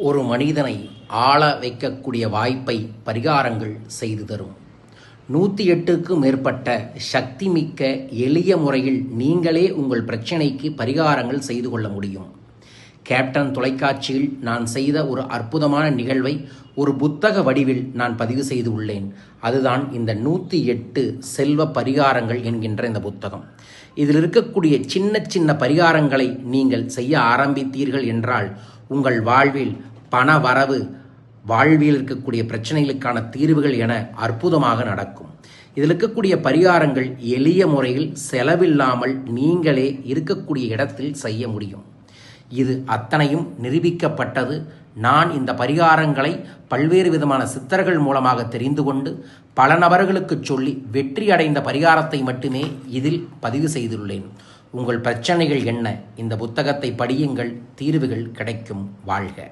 ஒரு மனிதனை ஆள வைக்கக்கூடிய வாய்ப்பை பரிகாரங்கள் செய்து தரும். 108க்கும் மேற்பட்ட சக்தி மிக்க எளிய முறையில் நீங்களே உங்கள் பிரச்சனைக்கு பரிகாரங்கள் செய்து கொள்ள முடியும். கேப்டன் தொலைக்காட்சியில் நான் செய்த ஒரு அற்புதமான நிகழ்வை ஒரு புத்தக வடிவில் நான் பதிவு செய்து உள்ளேன். அதுதான் இந்த 108 செல்வ பரிகாரங்கள் என்கின்ற இந்த புத்தகம். இதில் இருக்கக்கூடிய சின்ன சின்ன பரிகாரங்களை நீங்கள் செய்ய ஆரம்பித்தீர்கள் என்றால் உங்கள் வாழ்வில் பண வரவு, வாழ்வில் இருக்கக்கூடிய பிரச்சனைகளுக்கான தீர்வுகள் என அற்புதமாக நடக்கும். இதில் இருக்கக்கூடிய பரிகாரங்கள் எளிய முறையில் செலவில்லாமல் நீங்களே இருக்கக்கூடிய இடத்தில் செய்ய முடியும். இது அத்தனையும் நிரூபிக்கப்பட்டது. நான் இந்த பரிகாரங்களை பல்வேறு விதமான சித்தர்கள் மூலமாக தெரிந்து கொண்டு பல நபர்களுக்கு சொல்லி வெற்றி அடைந்த பரிகாரத்தை மட்டுமே இதில் பதிவு செய்துள்ளேன். உங்கள் பிரச்சனைகள் என்ன? இந்த புத்தகத்தை படியுங்கள், தீர்வுகள் கிடைக்கும். வாழ்க.